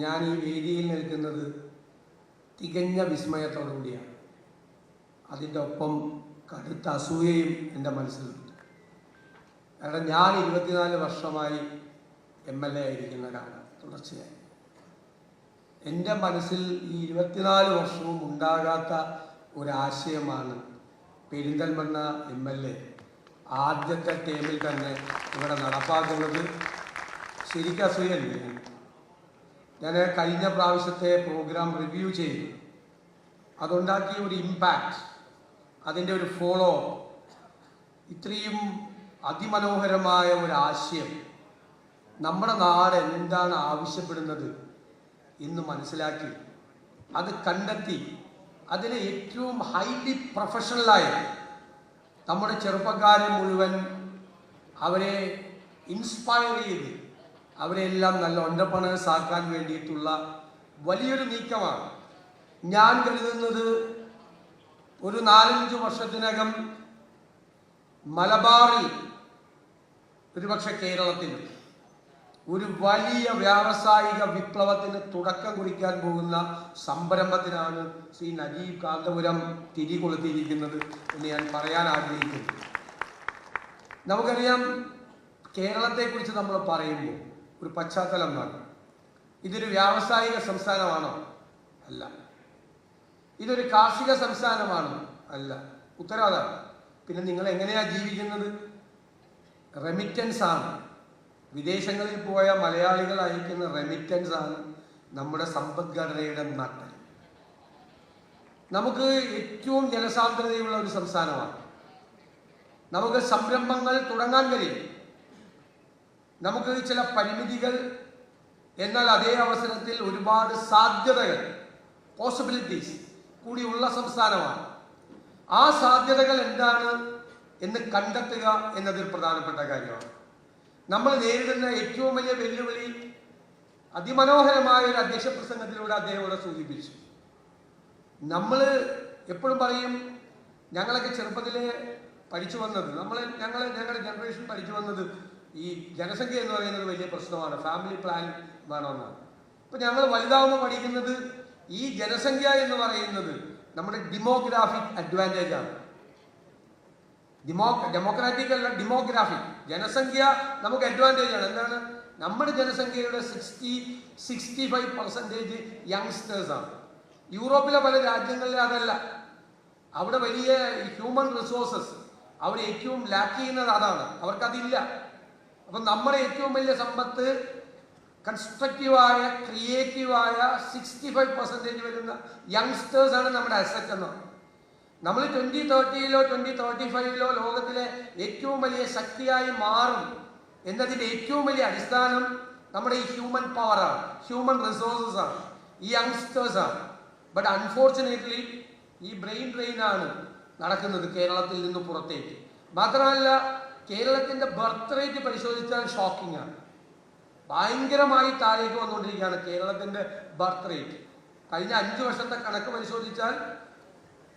ഞാൻ ഈ വേദിയിൽ നിൽക്കുന്നത് തികഞ്ഞ വിസ്മയത്തോടുകൂടിയാണ്. അതിൻ്റെ ഒപ്പം കടുത്ത അസൂയയും എൻ്റെ മനസ്സിലുണ്ട്. കാരണം ഞാൻ 24 വർഷമായി MLA ആയിരിക്കുന്ന ഒരാളാണ് തുടർച്ചയായി. എൻ്റെ മനസ്സിൽ ഈ 24 വർഷവും ഉണ്ടാകാത്ത ഒരാശയമാണ് പെരിന്തൽമണ്ണ MLA ആദ്യത്തെ ടേമിൽ തന്നെ ഇവിടെ നടപ്പാക്കുന്നത്. ശരിക്കും അസൂയല്ലേ? ഞാൻ കഴിഞ്ഞ പ്രാവശ്യത്തെ പ്രോഗ്രാം റിവ്യൂ ചെയ്തു. അതുണ്ടാക്കിയ ഒരു ഇമ്പാക്റ്റ്, അതിൻ്റെ ഒരു ഫോളോ, ഇത്രയും അതിമനോഹരമായ ഒരു ആശയം നമ്മുടെ നാട് എന്താണ് ആവശ്യപ്പെടുന്നത് എന്ന് മനസ്സിലാക്കി അത് കണ്ടെത്തി അതിനെ ഏറ്റവും ഹൈലി പ്രൊഫഷണലായി നമ്മുടെ ചെറുപ്പക്കാരെ മുഴുവൻ അവരെ ഇൻസ്പയർ ചെയ്ത് അവരെല്ലാം നല്ല എന്റർപ്രനേഴ്സ് ആക്കാൻ വേണ്ടിയിട്ടുള്ള വലിയൊരു നീക്കമാണ്. ഞാൻ കരുതുന്നത് ഒരു 4-5 വർഷത്തിനകം മലബാറിൽ, ഒരുപക്ഷെ കേരളത്തിൽ ഒരു വലിയ വ്യാവസായിക വിപ്ലവത്തിന് തുടക്കം കുറിക്കാൻ പോകുന്ന സംരംഭത്തിനാണ് ശ്രീ നജീബ് കാന്തപുരം തിരികൊളുത്തിയിരിക്കുന്നത് എന്ന് ഞാൻ പറയാൻ ആഗ്രഹിക്കുന്നു. നമുക്കറിയാം, കേരളത്തെക്കുറിച്ച് നമ്മൾ പറയുമ്പോൾ ഒരു പശ്ചാത്തലം വേണം. ഇതൊരു വ്യാവസായിക സംസ്ഥാനമാണോ? അല്ല. ഇതൊരു കാർഷിക സംസ്ഥാനമാണോ? അല്ല. ഉത്തരവാദം. പിന്നെ നിങ്ങൾ എങ്ങനെയാ ജീവിക്കുന്നത്? റെമിറ്റൻസ് ആണ്. വിദേശങ്ങളിൽ പോയ മലയാളികൾ അയക്കുന്ന റെമിറ്റൻസ് ആണ് നമ്മുടെ സമ്പദ്ഘടനയുടെ നട്ടൽ. നമുക്ക് ഏറ്റവും ജനസാന്ദ്രതയുള്ള ഒരു സംസ്ഥാനമാണ്. നമുക്ക് സംരംഭങ്ങൾ തുടങ്ങാൻ കഴിയും. നമുക്ക് ചില പരിമിതികൾ, എന്നാൽ അതേ അവസരത്തിൽ ഒരുപാട് സാധ്യതകൾ, പോസിബിലിറ്റീസ് കൂടിയുള്ള സംസ്ഥാനമാണ്. ആ സാധ്യതകൾ എന്താണ് എന്ന് കണ്ടെത്തുക എന്നതൊരു പ്രധാനപ്പെട്ട കാര്യമാണ്. നമ്മൾ നേരിടുന്ന ഏറ്റവും വലിയ വെല്ലുവിളി അതിമനോഹരമായ ഒരു അധ്യക്ഷ പ്രസംഗത്തിലൂടെ അദ്ദേഹം ഇവിടെ സൂചിപ്പിച്ചു. നമ്മൾ എപ്പോഴും പറയും, ഞങ്ങളൊക്കെ ചെറുപ്പത്തിലെ പഠിച്ചു വന്നത്, ഞങ്ങളുടെ ജനറേഷൻ പഠിച്ചു വന്നത് ഈ ജനസംഖ്യ എന്ന് പറയുന്നത് വലിയ പ്രശ്നമാണ്, ഫാമിലി പ്ലാൻ വേണമെന്നാണ്. ഇപ്പം ഞങ്ങൾ വലുതാവുമ്പോൾ പഠിക്കുന്നത് ഈ ജനസംഖ്യ എന്ന് പറയുന്നത് നമ്മുടെ ഡെമോഗ്രാഫിക് അഡ്വാൻറ്റേജ് ആണ്. ഡെമോക്രാറ്റിക് അല്ല, ഡെമോഗ്രാഫിക്. ജനസംഖ്യ നമുക്ക് അഡ്വാൻറ്റേജ് ആണ്. എന്താണ്? നമ്മുടെ ജനസംഖ്യയുടെ 60-65% യങ്സ്റ്റേഴ്സ് ആണ്. യൂറോപ്പിലെ പല രാജ്യങ്ങളിലെ അതല്ല. അവിടെ വലിയ ഹ്യൂമൻ റിസോഴ്സസ് അവർ ഏറ്റവും ലാക്ക് ചെയ്യുന്നത് അതാണ്. അവർക്കതില്ല. അപ്പം നമ്മുടെ ഏറ്റവും വലിയ സമ്പത്ത് കൺസ്ട്രക്റ്റീവായ, ക്രിയേറ്റീവായ 65% വരുന്ന യങ്സ്റ്റേഴ്സാണ് നമ്മുടെ അസറ്റ് എന്ന് പറയുന്നത്. നമ്മൾ 2030-ലോ 2035-ലോ ലോകത്തിലെ ഏറ്റവും വലിയ ശക്തിയായി മാറും എന്നതിൻ്റെ ഏറ്റവും വലിയ അടിസ്ഥാനം നമ്മുടെ ഈ ഹ്യൂമൻ പവറാണ്, ഹ്യൂമൻ റിസോഴ്സസ് ആണ്, ഈ യങ്സ്റ്റേഴ്സാണ്. ബട്ട് അൺഫോർച്ചുനേറ്റ്ലി ഈ ബ്രെയിൻ ഡ്രെയിനാണ് നടക്കുന്നത് കേരളത്തിൽ നിന്ന് പുറത്തേക്ക്. മാത്രമല്ല, കേരളത്തിൻ്റെ ബർത്ത് റേറ്റ് പരിശോധിച്ചാൽ ഷോക്കിംഗ് ആണ്. ഭയങ്കരമായി താഴേക്ക് വന്നുകൊണ്ടിരിക്കുകയാണ് കേരളത്തിൻ്റെ ബർത്ത് റേറ്റ്. കഴിഞ്ഞ 5 വർഷത്തെ കണക്ക് പരിശോധിച്ചാൽ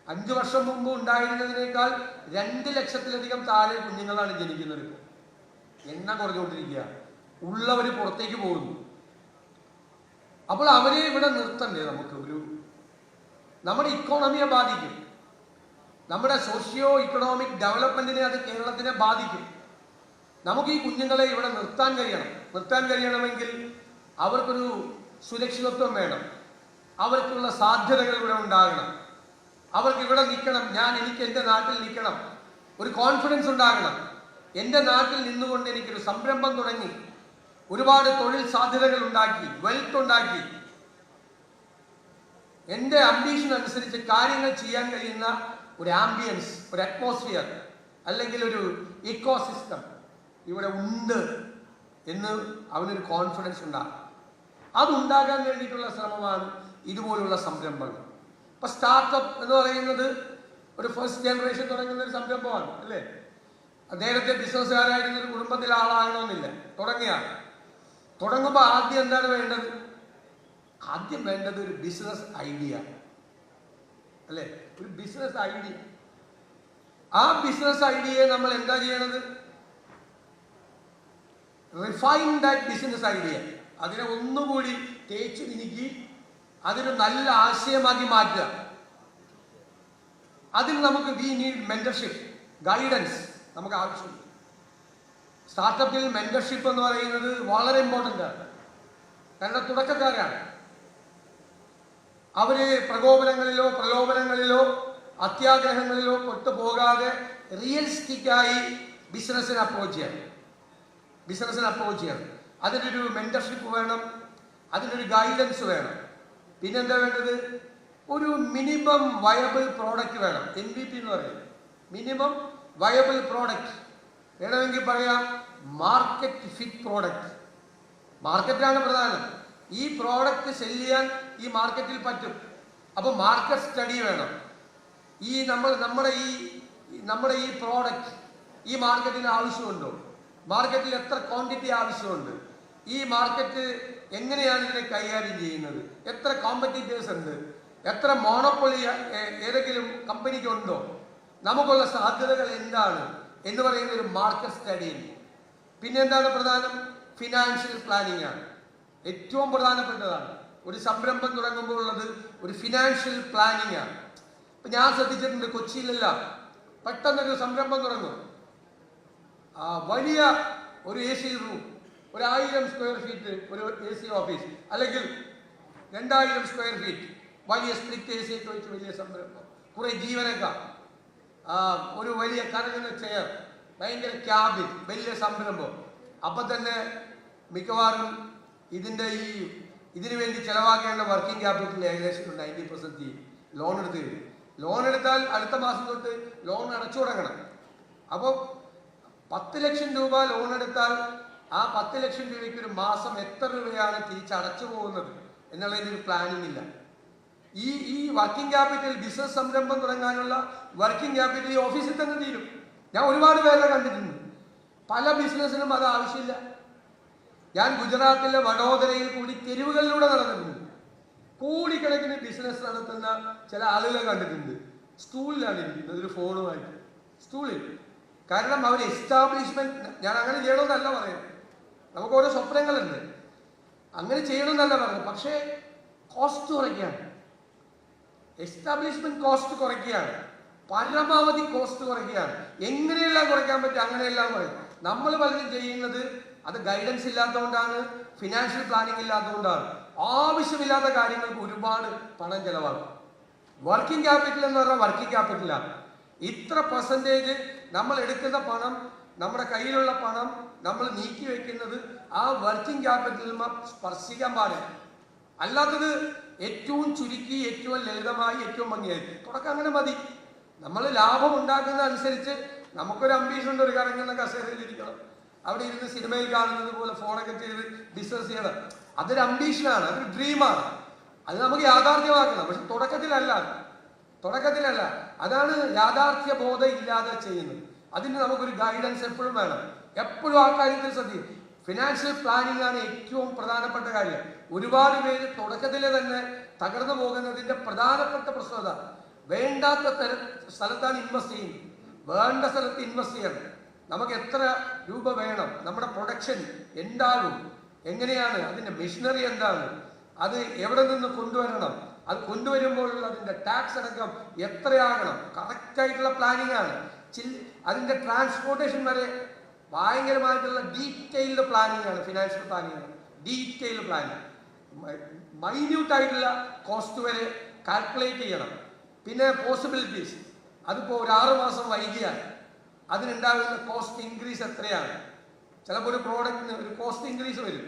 5 വർഷം മുമ്പ് ഉണ്ടായിരുന്നതിനേക്കാൾ 2 ലക്ഷത്തിലധികം താഴെ കുഞ്ഞുങ്ങളാണ് ജനിക്കുന്നത്. എണ്ണം കുറഞ്ഞുകൊണ്ടിരിക്കുക. ഉള്ളവർ പുറത്തേക്ക് പോകുന്നു. അപ്പോൾ അവരെ ഇവിടെ നിർത്തണ്ടേ? നമ്മുടെ ഇക്കോണമിയെ ബാധിക്കും, നമ്മുടെ സോഷ്യോ ഇക്കണോമിക് ഡെവലപ്മെന്റിനെ അത് കേരളത്തിനെ ബാധിക്കും. നമുക്ക് ഈ കുഞ്ഞുങ്ങളെ ഇവിടെ നിർത്താൻ കഴിയണമെങ്കിൽ അവർക്കൊരു സുരക്ഷിതത്വം വേണം, അവർക്കുള്ള സാധ്യതകൾ ഇവിടെ ഉണ്ടാകണം, അവർക്ക് ഇവിടെ നിൽക്കണം. എനിക്ക് എൻ്റെ നാട്ടിൽ നിൽക്കണം, ഒരു കോൺഫിഡൻസ് ഉണ്ടാകണം. എൻ്റെ നാട്ടിൽ നിന്നുകൊണ്ട് എനിക്കൊരു സംരംഭം തുടങ്ങി ഒരുപാട് തൊഴിൽ സാധ്യതകൾ ഉണ്ടാക്കി, വെൽത്ത് ഉണ്ടാക്കി, എൻ്റെ അംബീഷൻ അനുസരിച്ച് കാര്യങ്ങൾ ചെയ്യാൻ കഴിയുന്ന ഒരു ആംബിയൻസ്, ഒരു അറ്റ്മോസ്ഫിയർ, അല്ലെങ്കിൽ ഒരു ഇക്കോസിസ്റ്റം ഇവിടെ ഉണ്ട് എന്ന് അവനൊരു കോൺഫിഡൻസ് ഉണ്ടാകും. അതുണ്ടാകാൻ വേണ്ടിയിട്ടുള്ള ശ്രമമാണ് ഇതുപോലുള്ള സംരംഭങ്ങൾ. ഇപ്പം സ്റ്റാർട്ടപ്പ് എന്ന് പറയുന്നത് ഒരു ഫസ്റ്റ് ജനറേഷൻ തുടങ്ങുന്ന ഒരു സംരംഭമാണ്, അല്ലേ? നേരത്തെ ബിസിനസ്സുകാരായിരുന്ന ഒരു കുടുംബത്തിലെ ആളാകണമെന്നില്ല. തുടങ്ങുമ്പോൾ ആദ്യം എന്താണ് വേണ്ടത്? ആദ്യം വേണ്ടത് ഒരു ബിസിനസ് ഐഡിയ, അല്ലേ? ഒരു ബിസിനസ് ഐഡിയ. ആ ബിസിനസ് ഐഡിയയെ നമ്മൾ എന്താ ചെയ്യണത്? റിഫൈൻ ദാറ്റ് ബിസിനസ് ഐഡിയ, അതിനെ ഒന്നുകൂടി തേച്ച് മിനുക്കി അതൊരു നല്ല ആശയമാക്കി മാറ്റുക. അതിൽ നമുക്ക് വി നീഡ് മെന്റർഷിപ്പ്, ഗൈഡൻസ് നമുക്ക് ആവശ്യമുണ്ട്. സ്റ്റാർട്ടപ്പിൽ മെന്റർഷിപ്പ് എന്ന് പറയുന്നത് വളരെ ഇമ്പോർട്ടൻ്റ് ആണ്. കാരണം തുടക്കക്കാരാണ്. അവര് പ്രകോപനങ്ങളിലോ പ്രലോഭനങ്ങളിലോ അത്യാഗ്രഹങ്ങളിലോ പെട്ടുപോകാതെ റിയലിസ്റ്റിക്കായി ബിസിനസ്സിനെ അപ്രോച്ച് ചെയ്യണം. അതിനൊരു മെന്റർഷിപ്പ് വേണം, അതിനൊരു ഗൈഡൻസ് വേണം. പിന്നെന്താ വേണ്ടത്? ഒരു മിനിമം വയബിൾ പ്രോഡക്റ്റ് വേണം. MVP എന്ന് പറയുന്നത് മിനിമം വയബിൾ പ്രോഡക്റ്റ്. വേണമെങ്കിൽ പറയാം മാർക്കറ്റ് ഫിറ്റ് പ്രോഡക്റ്റ്. മാർക്കറ്റാണ് പ്രധാനം. ഈ പ്രോഡക്റ്റ് സെല് ചെയ്യാൻ ഈ മാർക്കറ്റിൽ പറ്റും. അപ്പോൾ മാർക്കറ്റ് സ്റ്റഡി വേണം. ഈ നമ്മുടെ ഈ പ്രോഡക്റ്റ് ഈ മാർക്കറ്റിന് ആവശ്യമുണ്ടോ? മാർക്കറ്റിൽ എത്ര ക്വാണ്ടിറ്റി ആവശ്യമുണ്ട്? ഈ മാർക്കറ്റ് എങ്ങനെയാണ് ഇതിനെ കൈകാര്യം ചെയ്യുന്നത്? എത്ര കോമ്പറ്റീറ്റേഴ്സ് ഉണ്ട്? എത്ര മോണോപ്പൊളി ഏതെങ്കിലും കമ്പനിക്ക് ഉണ്ടോ? നമുക്കുള്ള സാധ്യതകൾ എന്താണ് എന്ന് പറയുന്ന ഒരു മാർക്കറ്റ് സ്റ്റഡി. പിന്നെ എന്താണ് പ്രധാനം? ഫിനാൻഷ്യൽ പ്ലാനിങ് ആണ്. ഏറ്റവും പ്രധാനപ്പെട്ടതാണ്. ഒരു സംരംഭം തുടങ്ങുമ്പോൾ ഉള്ളത് ഒരു ഫിനാൻഷ്യൽ പ്ലാനിങ് ആണ്. ഇപ്പൊ ഞാൻ ശ്രദ്ധിച്ചിട്ടുണ്ട്, കൊച്ചിയിലെല്ലാം പെട്ടെന്നൊരു സംരംഭം തുടങ്ങും. വലിയ ഒരു AC റൂം, 1000 സ്ക്വയർ ഫീറ്റ് ഒരു AC ഓഫീസ്, അല്ലെങ്കിൽ 2000 സ്ക്വയർ ഫീറ്റ് വലിയ സ്പ്ലിറ്റ് AC ഒക്കെ വെച്ച് വലിയ സംരംഭം, കുറെ ജീവനക്കാർ, ഒരു വലിയ കറങ്ങുന്ന ചെയർ, ഭയങ്കര ക്യാബിൻ, വലിയ സംരംഭം. അപ്പൊ തന്നെ മിക്കവാറും ഇതിനു വേണ്ടി ചെലവാക്കേണ്ട വർക്കിംഗ് ക്യാപിറ്റൽ ഏകദേശം 90% ലോൺ എടുത്ത് തരും. ലോൺ എടുത്താൽ അടുത്ത മാസം തൊട്ട് ലോൺ അടച്ചു തുടങ്ങണം. അപ്പോൾ 10 ലക്ഷം രൂപ ലോൺ എടുത്താൽ ആ 10 ലക്ഷം രൂപയ്ക്ക് ഒരു മാസം എത്ര രൂപയാണ് തിരിച്ചടച്ചു പോകുന്നത് എന്നുള്ളതിൻ്റെ ഒരു പ്ലാനിങ് ഇല്ല. ഈ വർക്കിംഗ് ക്യാപിറ്റൽ, ബിസിനസ് സംരംഭം തുടങ്ങാനുള്ള വർക്കിംഗ് ക്യാപിറ്റൽ ഈ ഓഫീസിൽ തന്നെ തീരും. ഞാൻ ഒരുപാട് പേരെ കണ്ടിട്ടുണ്ട്. പല ബിസിനസ്സിനും അത് ആവശ്യമില്ല. ഞാൻ ഗുജറാത്തിലെ വഡോദരയിൽ കൂടി തെരുവുകളിലൂടെ നടന്നിട്ടുണ്ട്. കോടിക്കണക്കിന് ബിസിനസ് നടത്തുന്ന ചില ആളുകളെ കണ്ടിട്ടുണ്ട്. സ്റ്റൂളിലാണ് ഇരിക്കുന്നത്, ഒരു ഫോണുമായിട്ട് സ്റ്റൂളിൽ. കാരണം അവർ എസ്റ്റാബ്ലിഷ്മെന്റ്, ഞാൻ അങ്ങനെ ചെയ്യണമെന്നല്ല പറയുന്നത്, നമുക്ക് ഓരോ സ്വപ്നങ്ങളുണ്ട്, അങ്ങനെ ചെയ്യണമെന്നല്ല പറയുന്നത്. പക്ഷേ കോസ്റ്റ് കുറയ്ക്കുകയാണ്, എസ്റ്റാബ്ലിഷ്മെന്റ് കോസ്റ്റ് കുറയ്ക്കുകയാണ്, പരമാവധി കോസ്റ്റ് കുറയ്ക്കുകയാണ്. എങ്ങനെയെല്ലാം കുറയ്ക്കാൻ പറ്റും അങ്ങനെയെല്ലാം കുറയും. നമ്മൾ പലരും ചെയ്യുന്നത് അത് ഗൈഡൻസ് ഇല്ലാത്തതുകൊണ്ടാണ്, ഫിനാൻഷ്യൽ പ്ലാനിങ് ഇല്ലാത്തതുകൊണ്ടാണ്. ആവശ്യമില്ലാത്ത കാര്യങ്ങൾക്ക് ഒരുപാട് പണം ചെലവാകും. വർക്കിംഗ് ക്യാപിറ്റൽ എന്ന് പറഞ്ഞാൽ വർക്കിംഗ് ക്യാപിറ്റലാണ്. ഇത്ര പെർസെൻറ്റേജ് നമ്മൾ എടുക്കുന്ന പണം, നമ്മുടെ കയ്യിലുള്ള പണം നമ്മൾ നീക്കി വെക്കുന്നത് ആ വർക്കിംഗ് ക്യാപിറ്റലിൽ സ്പർശിക്കാൻ പാടില്ല. അല്ലാത്തത് ഏറ്റവും ചുരുക്കി, ഏറ്റവും ലളിതമായി, ഏറ്റവും ഭംഗിയായി തുടക്കം അങ്ങനെ മതി. നമ്മൾ ലാഭം ഉണ്ടാക്കുന്ന അനുസരിച്ച് നമുക്കൊരു അംബീഷൻ ഉണ്ട്, ഒരു കറങ്ങുന്ന കസേരയിൽ ഇരിക്കണം, അവിടെ ഇരുന്ന് സിനിമയിൽ കാണുന്നത് പോലെ ഫോണൊക്കെ ചെയ്ത് ബിസിനസ് ചെയ്യണം. അതൊരു അംബീഷനാണ്, അതൊരു ഡ്രീമാണ്. അത് നമുക്ക് യാഥാർത്ഥ്യമാക്കണം. പക്ഷെ തുടക്കത്തിലല്ല. അതാണ് യാഥാർത്ഥ്യ ബോധം ഇല്ലാതെ ചെയ്യുന്നത്. അതിന് നമുക്കൊരു ഗൈഡൻസ് എപ്പോഴും വേണം. എപ്പോഴും ആ കാര്യത്തിൽ ശ്രദ്ധിക്കും. ഫിനാൻഷ്യൽ പ്ലാനിങ് ആണ് ഏറ്റവും പ്രധാനപ്പെട്ട കാര്യം. ഒരുപാട് പേര് തുടക്കത്തിലെ തന്നെ തകർന്നു പോകുന്നതിന്റെ പ്രധാനപ്പെട്ട പ്രശ്നത, വേണ്ടാത്ത സ്ഥലത്താണ് ഇൻവെസ്റ്റ് ചെയ്യുന്നത്. വേണ്ട സ്ഥലത്ത് ഇൻവെസ്റ്റ് ചെയ്യണം. നമുക്ക് എത്ര രൂപ വേണം, നമ്മുടെ പ്രൊഡക്ഷൻ എന്താകും, എങ്ങനെയാണ്, അതിന്റെ മെഷീനറി എന്താണ്, അത് എവിടെ നിന്ന് കൊണ്ടുവരണം, അത് കൊണ്ടുവരുമ്പോഴുള്ള അതിന്റെ ടാക്സ് അടക്കം എത്രയാകണം, കറക്റ്റായിട്ടുള്ള പ്ലാനിങ് ആണ്. അതിന്റെ ട്രാൻസ്പോർട്ടേഷൻ വരെ ഭയങ്കരമായിട്ടുള്ള ഡീറ്റെയിൽഡ് പ്ലാനിങ് ആണ്. ഫിനാൻഷ്യൽ പ്ലാനിങ് ആണ്, ഡീറ്റെയിൽഡ് പ്ലാനിങ്. മൈന്യൂട്ട് ആയിട്ടുള്ള കോസ്റ്റ് വരെ കാൽക്കുലേറ്റ് ചെയ്യണം. പിന്നെ പോസിബിലിറ്റീസ്, അതിപ്പോൾ ഒരു 6 മാസം വൈകിയാൽ അതിനുണ്ടാകുന്ന കോസ്റ്റ് ഇൻക്രീസ് എത്രയാണ്. ചിലപ്പോൾ ഒരു പ്രോഡക്റ്റിന് ഒരു കോസ്റ്റ് ഇൻക്രീസ് വരും,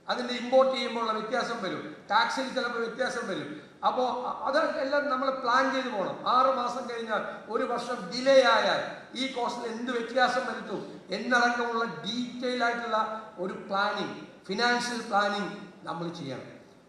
അതിൻ്റെ ഇമ്പോർട്ട് ചെയ്യുമ്പോൾ ഉള്ള വ്യത്യാസം വരും, ടാക്സിൽ ചിലപ്പോൾ വ്യത്യാസം വരും. അപ്പോൾ അതെല്ലാം നമ്മൾ പ്ലാൻ ചെയ്ത് പോകണം. 6 മാസം കഴിഞ്ഞാൽ, 1 വർഷം ഡിലേ ആയാൽ ഈ കോസ്റ്റിൽ എന്ത് വ്യത്യാസം വരുത്തും എന്നടക്കമുള്ള ഡീറ്റെയിൽ ആയിട്ടുള്ള ഒരു പ്ലാനിങ്, ഫിനാൻഷ്യൽ പ്ലാനിങ് നമ്മൾ ചെയ്യണം.